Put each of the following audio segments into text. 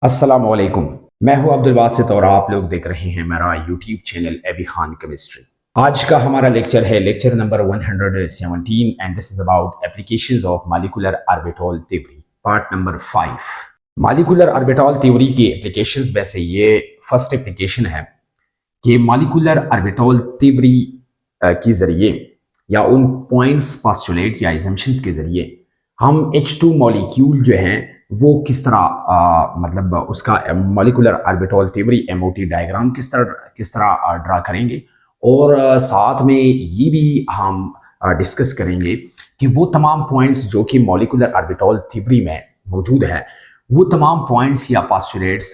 अस्सलाम वालेकुम। मैं हूं अब्दुल बासित और आप लोग देख रहे हैं मेरा YouTube channel AB Khan chemistry. आज का हमारा लेक्चर है lecture number 117 and this is about applications of molecular orbital theory part number 5। Molecular orbital theory की एप्लीकेशंस में से ये फर्स्ट एप्लीकेशन है कि मॉलिक्यूलर ऑर्बिटल थ्योरी के जरिए या उन पॉइंट्स पोस्टुलेट या एजम्पशंस के जरिए हम H2 मॉलिक्यूल जो हैं वो किस तरह मतलब उसका molecular orbital theory MOT diagram किस तरह ड्रा करेंगे और साथ में ये भी हम डिस्कस करेंगे कि वो तमाम पॉइंट्स जो कि मॉलिक्यूलर ऑर्बिटल थ्योरी में मौजूद हैं वो तमाम पॉइंट्स या पोस्टुलेट्स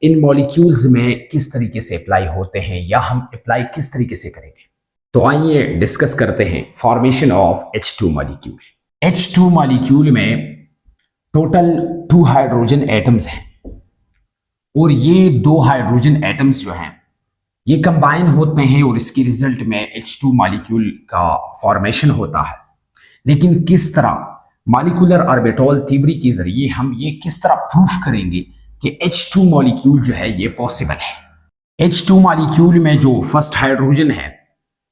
इन मॉलिक्यूल्स में किस तरीके से अप्लाई होते हैं या हम अप्लाई किस तरीके से करेंगे। तो आइए डिस्कस करते हैं formation of H2 molecule. H2 molecule में टोटल 2 हाइड्रोजन एटम्स हैं और ये 2 हाइड्रोजन एटम्स जो हैं ये कंबाइन होते हैं और इसके रिजल्ट में H2 मॉलिक्यूल का फॉर्मेशन होता है। लेकिन किस तरह मॉलिक्यूलर ऑर्बिटल थ्योरी के जरिए हम ये किस तरह प्रूफ करेंगे कि H2 मॉलिक्यूल जो है ये पॉसिबल है। H2 मॉलिक्यूल में जो फर्स्ट हाइड्रोजन है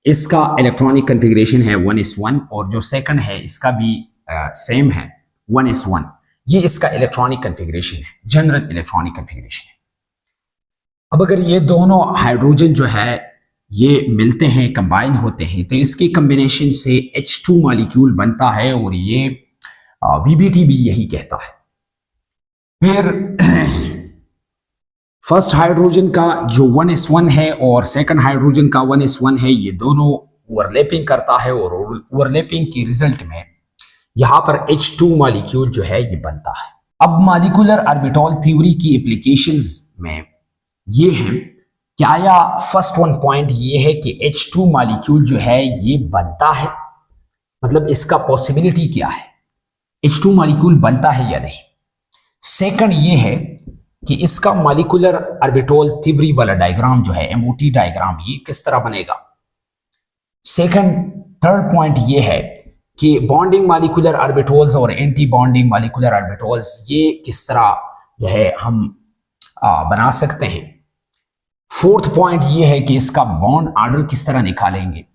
इसका इलेक्ट्रॉनिक कन्फिग्रेशन है 1s1 और जो सेकंड है इसका भी सेम है 1s1। ये इसका इलेक्ट्रॉनिक कन्फिग्रेशन है, जनरल इलेक्ट्रॉनिक कन्फिग्रेशन है। अब अगर ये दोनों हाइड्रोजन जो है ये मिलते हैं, कंबाइन होते हैं, तो इसके कॉम्बिनेशन से H2 मॉलिक्यूल बनता है और ये VBT भी यही कहता है। फिर फर्स्ट हाइड्रोजन का जो 1s1 है और सेकंड हाइड्रोजन का 1s1 है ये दोनों ओवरलैपिंग करता है और ओवरलैपिंग के रिजल्ट में यहां पर H2 मॉलिक्यूल जो है ये बनता है। अब मॉलिक्यूलर ऑर्बिटल थ्योरी की एप्लीकेशंस में ये है कि आया फर्स्ट वन पॉइंट ये है कि H2 मॉलिक्यूल जो है ये बनता है, मतलब इसका पॉसिबिलिटी क्या है, H2 मॉलिक्यूल बनता है या नहीं। सेकंड ये है कि इसका मॉलिक्यूलर ऑर्बिटल थ्योरी वाला डायग्राम जो है MOT डायग्राम ये किस तरह बनेगा। थर्ड पॉइंट ये है कि बॉन्डिंग मॉलिक्यूलर ऑर्बिटल्स और एंटी बॉन्डिंग मॉलिक्यूलर ऑर्बिटल्स ये किस तरह जो है हम बना सकते हैं। फोर्थ पॉइंट ये है कि इसका बॉन्ड ऑर्डर किस तरह निकालेंगे।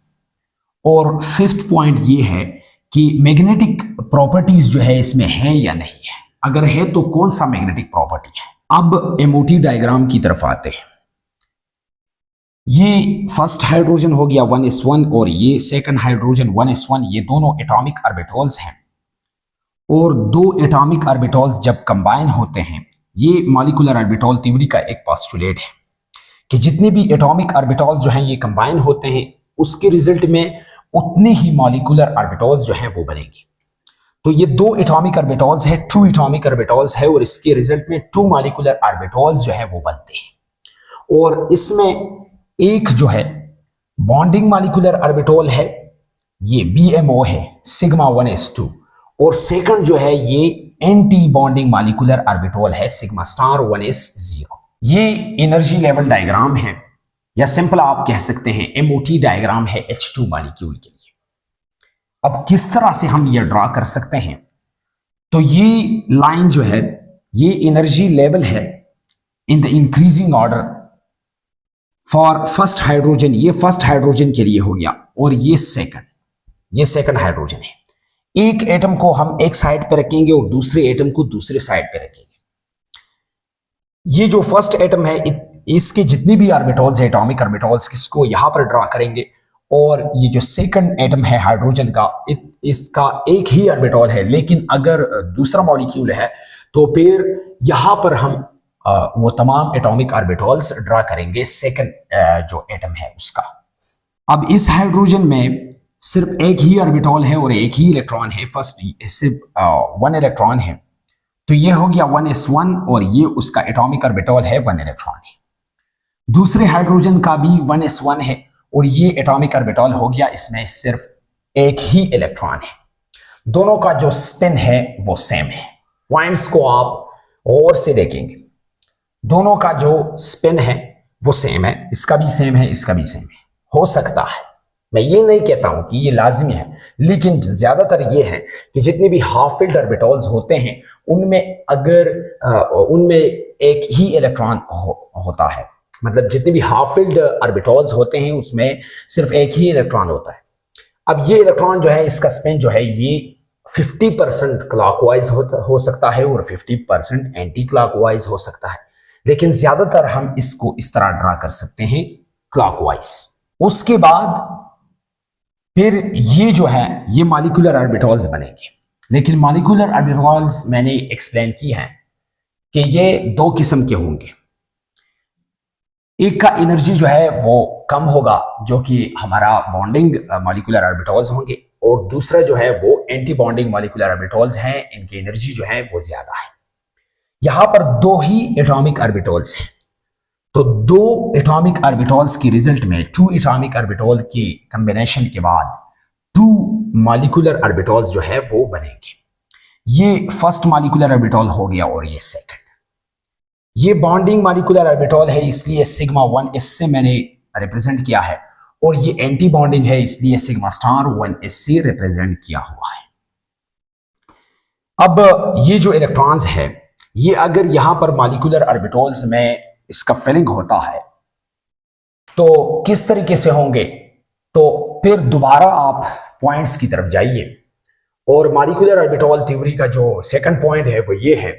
और फिफ्थ पॉइंट ये है कि मैग्नेटिक प्रॉपर्टीज जो है इसमें है या नहीं है, अगर है तो कौन सा मैग्नेटिक प्रॉपर्टी है। अब MOT डायग्राम की तरफ आते हैं। ये फर्स्ट हाइड्रोजन हो गया 1s1 और ये सेकंड हाइड्रोजन 1s1, ये दोनों एटॉमिक ऑर्बिटल्स हैं और दो एटॉमिक ऑर्बिटल्स जब कंबाइन होते हैं, ये मॉलिक्यूलर ऑर्बिटल थ्योरी का एक पोस्टुलेट है कि जितने भी एटॉमिक ऑर्बिटल्स जो हैं ये कंबाइन होते हैं उसके रिजल्ट में उतने ही मॉलिक्यूलर ऑर्बिटल्स जो हैं वो बनेंगे। तो ये 2 एटॉमिक ऑर्बिटल्स है, 2 एटॉमिक ऑर्बिटल्स है और इसके रिजल्ट में 2 मॉलिक्यूलर ऑर्बिटल्स जो है वो बनते हैं। और इसमें एक जो है बॉन्डिंग मॉलिक्यूलर ऑर्बिटल है, ये BMO है सिग्मा 1s2 और सेकंड जो है ये एंटी बॉन्डिंग मॉलिक्यूलर ऑर्बिटल है सिग्मा स्टार 1s0। ये एनर्जी लेवल डायग्राम है या सिंपल आप कह सकते हैं MOT डायग्राम है H2 मॉलिक्यूल के लिए। अब किस तरह से हम ये ड्रा कर सकते हैं, तो ये लाइन जो है ये एनर्जी लेवल है in the increasing order for first hydrogen, ये फर्स्ट हाइड्रोजन के लिए हो गया और ये सेकंड हाइड्रोजन है। एक एटम को हम एक साइड पे रखेंगे और दूसरे एटम को दूसरे साइड पे रखेंगे। ये जो फर्स्ट एटम है इसके जितनी भी ऑर्बिटल्स है एटॉमिक ऑर्बिटल्स किसको यहां पर ड्रा करेंगे और ये जो सेकंड एटम है हाइड्रोजन का इसका एक ही ऑर्बिटल है, लेकिन अगर दूसरा मॉलिक्यूल है तो फिर यहां पर हम वो तमाम एटॉमिक ऑर्बिटल्स ड्रा करेंगे सेकंड जो एटम है उसका। अब इस हाइड्रोजन में सिर्फ एक ही ऑर्बिटल है और एक ही इलेक्ट्रॉन है, फर्स्ट सिर्फ 1 इलेक्ट्रॉन है, तो ये हो गया 1s1 और ये उसका एटॉमिक ऑर्बिटल है 1 इलेक्ट्रॉन है। दूसरे हाइड्रोजन का भी 1s1 है और ये एटॉमिक ऑर्बिटल हो गया, इसमें सिर्फ एक ही इलेक्ट्रॉन है। दोनों का जो स्पिन है वो सेम है। पॉइंट्स को आप गौर से देखेंगे, दोनों का जो स्पिन है वो सेम है, इसका भी सेम है, इसका भी सेम है। हो सकता है, मैं ये नहीं कहता हूं कि ये लाजिमी है, लेकिन ज्यादातर ये है कि जितने भी हाफ फील्ड ऑर्बिटल्स होते हैं उनमें अगर उनमें एक ही इलेक्ट्रॉन होता है, मतलब जितने भी हाफ फिल्ड ऑर्बिटल्स होते हैं उसमें सिर्फ एक ही इलेक्ट्रॉन होता है। अब ये इलेक्ट्रॉन जो है, इसका स्पिन जो है ये 50% क्लॉकवाइज हो सकता है और 50% एंटी क्लॉकवाइज हो सकता है, लेकिन ज्यादातर हम इसको इस तरह ड्रा कर सकते हैं क्लॉकवाइज। उसके बाद फिर ये जो है ये मॉलिक्यूलर ऑर्बिटल्स बनेंगे, लेकिन मॉलिक्यूलर ऑर्बिटल्स मैंने एक्सप्लेन की है कि ये दो किस्म के होंगे। एक का एनर्जी जो है वो कम होगा, जो कि हमारा बॉन्डिंग मॉलिक्यूलर ऑर्बिटल्स होंगे, और दूसरा जो है वो एंटी बॉन्डिंग मॉलिक्यूलर ऑर्बिटल्स हैं, इनकी एनर्जी जो है वो ज्यादा है। यहां पर दो ही एटॉमिक ऑर्बिटल्स हैं, तो दो एटॉमिक ऑर्बिटल्स की रिजल्ट में, टू एटॉमिक ऑर्बिटल की कॉम्बिनेशन के बाद टू मॉलिक्यूलर ऑर्बिटल्स जो है वो बनेंगे। ये फर्स्ट मॉलिक्यूलर ऑर्बिटल हो गया और ये सेकंड। ये बॉन्डिंग मॉलिक्यूलर ऑर्बिटल है, इसलिए सिग्मा 1 इससे मैंने रिप्रेजेंट किया है, और ये एंटी बॉन्डिंग है, इसलिए सिग्मा स्टार 1 इससे रिप्रेजेंट किया हुआ है। अब ये जो इलेक्ट्रॉन्स है, ये अगर यहां पर मॉलिक्यूलर ऑर्बिटल्स में इसका फिलिंग होता है तो किस तरीके से होंगे, तो फिर दोबारा आप पॉइंट्स की तरफ जाइए, और मॉलिक्यूलर ऑर्बिटल थ्योरी का जो सेकंड पॉइंट है वो ये है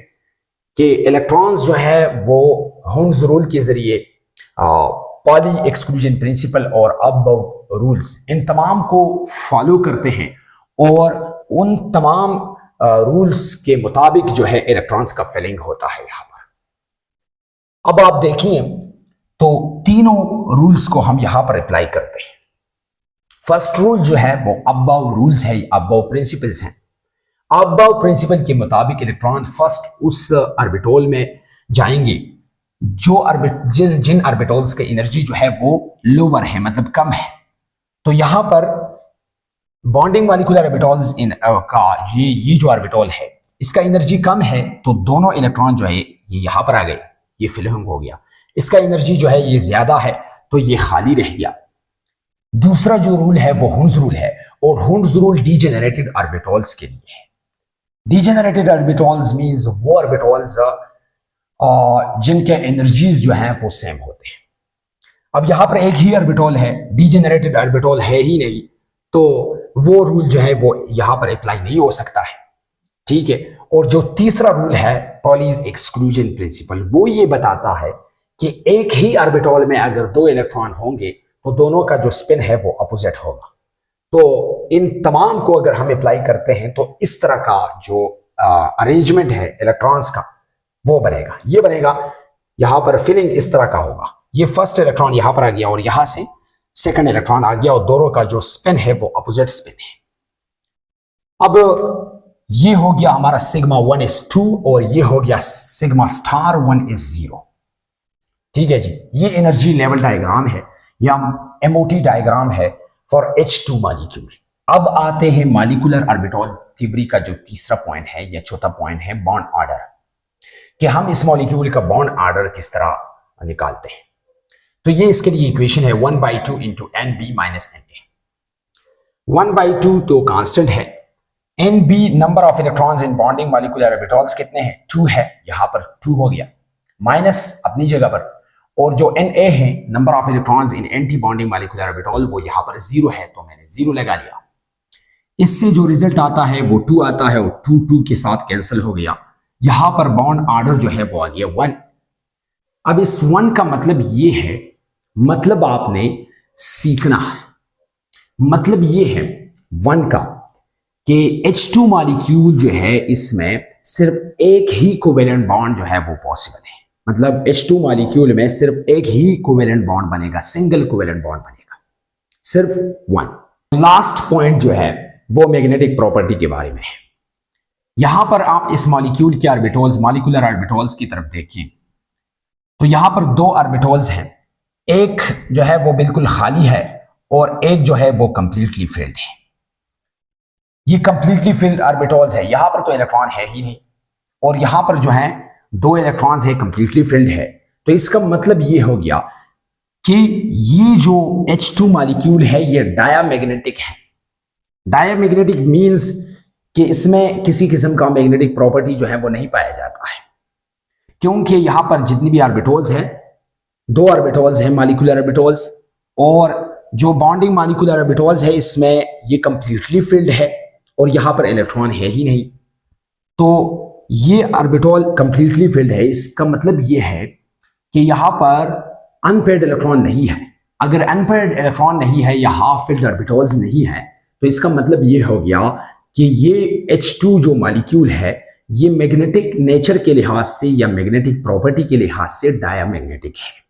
कि इलेक्ट्रॉन्स जो है वो हुंस रूल के जरिए, पॉली एक्सक्लूजन प्रिंसिपल और अबव रूल्स, इन तमाम को फॉलो करते हैं, और उन तमाम रूल्स के मुताबिक जो है इलेक्ट्रॉन्स का फिलिंग होता है यहां पर। अब आप देखिए तो तीनों रूल्स को हम यहां पर अप्लाई करते हैं। फर्स्ट रूल जो है वो अबव रूल्स है, अबव प्रिंसिपल्स हैं। अबव प्रिंसिपल के मुताबिक इलेक्ट्रॉन फर्स्ट उस ऑर्बिटल में जाएंगे जिन ऑर्बिटल्स की एनर्जी जो है वो लोअर है, मतलब कम है। तो यहां पर बॉन्डिंग मॉलिक्यूलर ऑर्बिटल्स का ये जो ऑर्बिटल है इसका एनर्जी कम है, तो दोनों इलेक्ट्रॉन जो है ये यहां पर आ गए, ये फिलिंग हो गया। इसका एनर्जी जो है ये ज्यादा है, तो ये खाली रह गया। दूसरा जो रूल है वो हुंस रूल है, और हुंस रूल डीजेनरेटेड ऑर्बिटल्स के लिए है। डीजेनरेटेड ऑर्बिटल्स मींस वो ऑर्बिटल्स जिनके एनर्जीज जो हैं वो सेम होते हैं। अब यहां पर एक ही ऑर्बिटल है, डीजेनरेटेड ऑर्बिटल है ही नहीं, तो वो रूल जो है वो यहां पर अप्लाई नहीं हो सकता है, ठीक है। और जो तीसरा रूल है पॉलीज एक्सक्लूजन प्रिंसिपल, वो ये बताता है कि एक ही ऑर्बिटल में अगर दो इलेक्ट्रॉन होंगे तो दोनों का जो स्पिन है वो अपोजिट होगा। तो इन तमाम को अगर हम अप्लाई करते हैं तो इस तरह का जो अरेंजमेंट है इलेक्ट्रॉन्स का वो बनेगा। ये बनेगा, यहां पर फिलिंग इस तरह का होगा। ये फर्स्ट इलेक्ट्रॉन यहां पर आ गया और यहां से सेकंड इलेक्ट्रॉन आ गया, और दोनों का जो स्पिन है वो अपोजिट स्पिन है। अब ये हो गया हमारा सिग्मा 1s2, और ये हो गया सिग्मा स्टार 1s0। ठीक है जी, ये एनर्जी लेवल डायग्राम है या एमओटी डायग्राम है फॉर H2 मॉलिक्यूल। अब आते हैं मॉलिक्यूलर ऑर्बिटल थ्योरी का जो तीसरा पॉइंट है या चौथा पॉइंट है बॉन्ड ऑर्डर, कि हम इस मॉलिक्यूल का बॉन्ड ऑर्डर किस तरह निकालते हैं। तो ये इसके लिए इक्वेशन है 1/2 इंटू NB माइनस NA। 1/2 तो कांस्टेंट है, NB number of electrons in bonding molecular orbitals कितने हैं, 2 है, यहां पर 2 हो गया, माइनस अपनी जगह पर, और जो Na है number of electrons in anti bonding molecular orbital वो यहां पर 0 है, तो मैंने 0 लगा लिया। इससे जो रिजल्ट आता है वो 2 आता है, और 2 के साथ कैंसिल हो गया। यहां पर बॉन्ड ऑर्डर जो है वो आ गया 1। अब इस 1 का मतलब ये है, मतलब आपने सीखना है, मतलब ये है 1 का कि H2 मॉलिक्यूल जो है इसमें सिर्फ एक ही कोवेलेंट बॉन्ड जो है वो पॉसिबल है। मतलब H2 मॉलिक्यूल में सिर्फ एक ही कोवेलेंट बॉन्ड बनेगा, सिंगल कोवेलेंट बॉन्ड बनेगा, सिर्फ 1। लास्ट पॉइंट जो है वो मैग्नेटिक प्रॉपर्टी के बारे में है। यहां पर आप इस मॉलिक्यूल के ऑर्बिटल्स, मॉलिक्यूलर ऑर्बिटल्स की तरफ देखिए, तो यहां पर 2 ऑर्बिटल्स हैं, एक जो है वो बिल्कुल खाली है और एक जो है वो कंप्लीटली फिल्ड है। ये कंप्लीटली फिल्ड ऑर्बिटल्स है, यहां पर तो इलेक्ट्रॉन है ही नहीं, और यहां पर जो है 2 इलेक्ट्रॉन्स है, कंप्लीटली फिल्ड है। तो इसका मतलब ये हो गया कि ये जो H2 मॉलिक्यूल है ये डायामैग्नेटिक है। डायामैग्नेटिक मींस कि इसमें किसी किस्म का मैग्नेटिक प्रॉपर्टी जो है वो नहीं पाया जाता है, क्योंकि यहां पर जितनी भी ऑर्बिटल्स हैं, दो ऑर्बिटल्स हैं मॉलिक्यूलर ऑर्बिटल्स, और जो बॉन्डिंग मॉलिक्यूलर ऑर्बिटल्स है इसमें ये कंप्लीटली फिल्ड है और यहां पर इलेक्ट्रॉन है ही नहीं। तो ये ऑर्बिटल कंप्लीटली फिल्ड है, इसका मतलब ये है कि यहां पर अनपेयर्ड इलेक्ट्रॉन नहीं है। अगर अनपेयर्ड इलेक्ट्रॉन नहीं है या हाफ फिल्ड ऑर्बिटल्स नहीं है, तो इसका मतलब ये हो गया कि ये H2 जो मॉलिक्यूल है ये मैग्नेटिक नेचर के लिहाज से या मैग्नेटिक प्रॉपर्टी के लिहाज से डायमैग्नेटिक है।